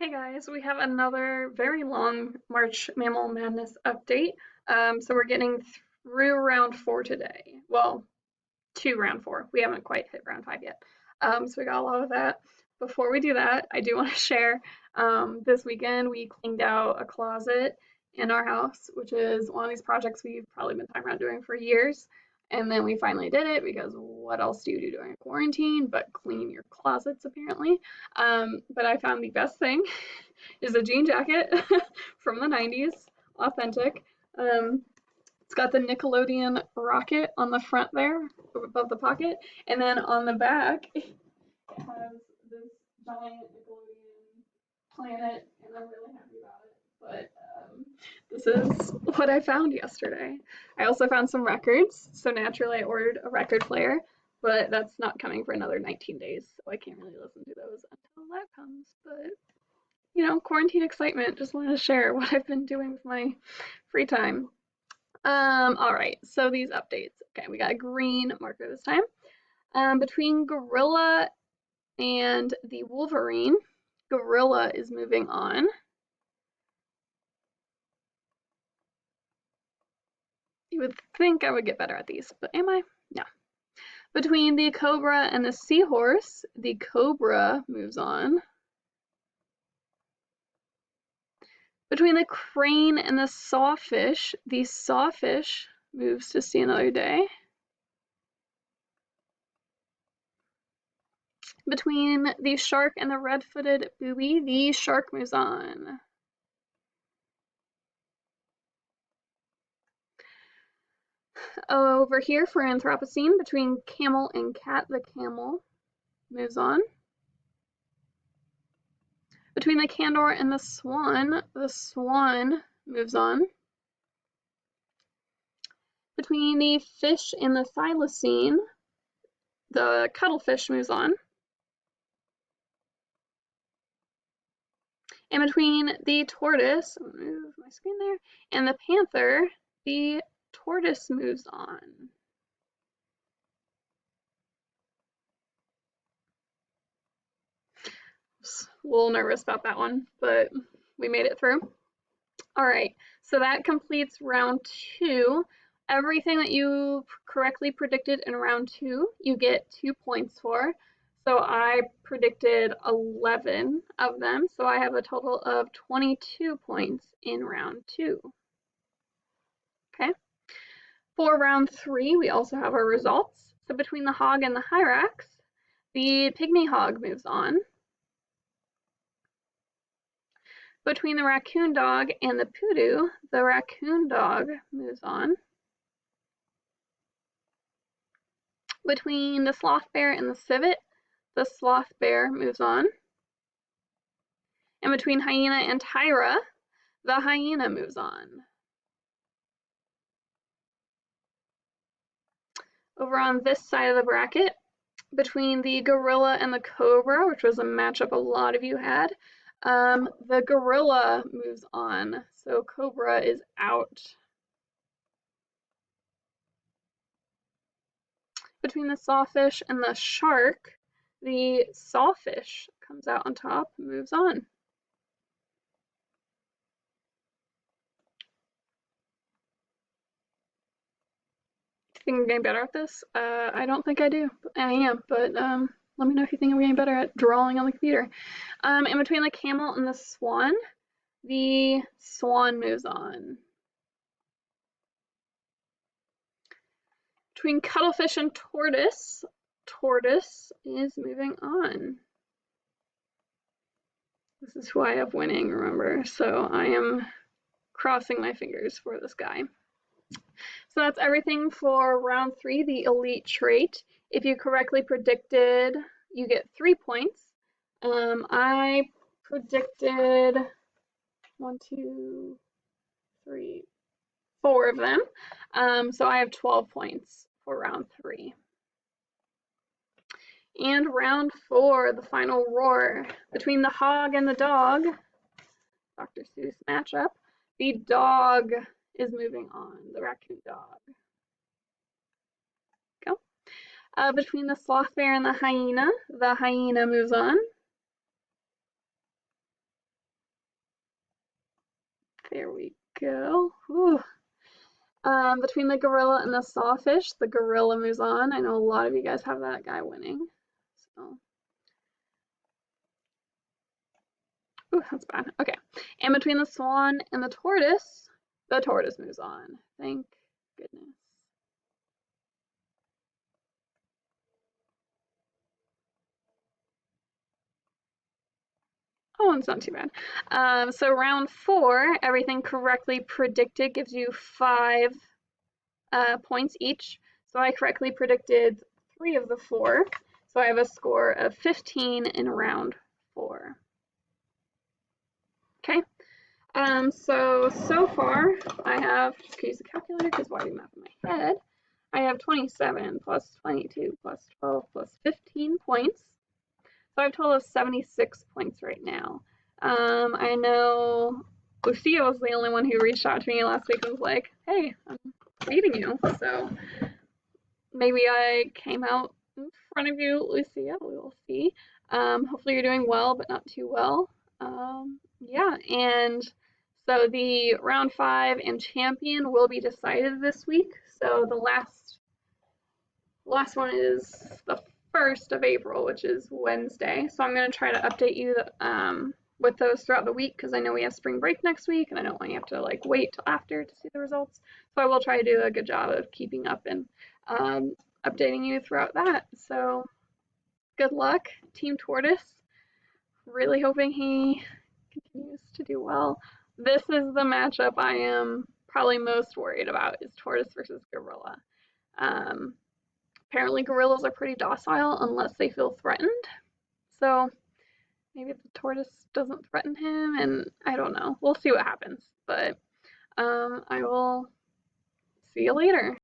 Hey guys, we have another very long March Mammal Madness update. So we're getting through round four today. Well, to round four. We haven't quite hit round five yet. So we got a lot of that. Before we do that, I do want to share this weekend we cleaned out a closet in our house, which is one of these projects we've probably been talking about doing for years. And then we finally did it because what else do you do during quarantine but clean your closets, apparently? But I found the best thing is a jean jacket from the 90s, authentic. Um, it's got the Nickelodeon rocket on the front there, above the pocket, and then on the back, it has this giant Nickelodeon planet, and I'm really happy about it. But this is what I found yesterday. I also found some records, so naturally I ordered a record player, but that's not coming for another 19 days, so I can't really listen to those until that comes. But quarantine excitement. Just wanted to share what I've been doing with my free time. All right, so these updates. Okay, we got a green marker this time. Between Gorilla and the Wolverine, Gorilla is moving on. You would think I would get better at these, but am I? No. Between the Cobra and the Seahorse, the Cobra moves on. Between the Crane and the Sawfish moves to see another day. Between the shark and the red-footed booby, the shark moves on. Over here for Anthropocene, between camel and cat, the camel moves on. Between the Candor and the swan moves on. Between the fish and the thylacine, the cuttlefish moves on. And between the tortoise, I'll move my screen there, and the panther, the tortoise moves on. A little nervous about that one, but we made it through. All right, so that completes round two. Everything that you correctly predicted in round two, you get 2 points for. So I predicted 11 of them, so I have a total of 22 points in round two. Okay. For round three, we also have our results. So between the hog and the hyrax, the pygmy hog moves on. Between the raccoon dog and the poodoo, the raccoon dog moves on. Between the sloth bear and the civet, the sloth bear moves on. And between hyena and Tyra, the hyena moves on. Over on this side of the bracket, between the gorilla and the cobra, which was a matchup a lot of you had, the gorilla moves on, so cobra is out. Between the sawfish and the shark, the sawfish comes out on top, moves on. Think I'm getting better at this? I don't think I do. I am, but let me know if you think I'm getting better at drawing on the computer. In between the camel and the swan moves on. Between cuttlefish and tortoise is moving on. This is who I have winning, remember, so I am crossing my fingers for this guy. So that's everything for round three, the elite trait. If you correctly predicted, you get 3 points. I predicted 1, 2, 3, 4 of them. So I have 12 points for round three. And round four, the final roar. Between the hog and the dog, Dr. Seuss matchup, the dog is moving on, the raccoon dog. Go. Between the sloth bear and the hyena moves on. There we go. Ooh. Between the gorilla and the sawfish, the gorilla moves on. I know a lot of you guys have that guy winning. So, ooh, that's bad. Okay. And between the swan and the tortoise moves on. Thank goodness. Oh, it's not too bad. So round 4, everything correctly predicted gives you 5 points each. So I correctly predicted 3 of the 4. So I have a score of 15 in round 4. Okay. So far I have, just use the calculator because why do math in my head? I have 27 plus 22 plus 12 plus 15 points. So I have a total of 76 points right now. I know Lucia was the only one who reached out to me last week and was like, hey, I'm beating you. So maybe I came out in front of you, Lucia. We will see. Hopefully you're doing well, but not too well. Yeah, and so the round 5 and champion will be decided this week. So the last one is the 1st of April, which is Wednesday. So I'm going to try to update you with those throughout the week because I know we have spring break next week and I don't want you to have to like wait till after to see the results. So I will try to do a good job of keeping up and updating you throughout that. So good luck, Team Tortoise. Really hoping he continues to do well. This is the matchup I am probably most worried about is tortoise versus gorilla. Apparently gorillas are pretty docile unless they feel threatened. So maybe the tortoise doesn't threaten him and I don't know. We'll see what happens. But I will see you later.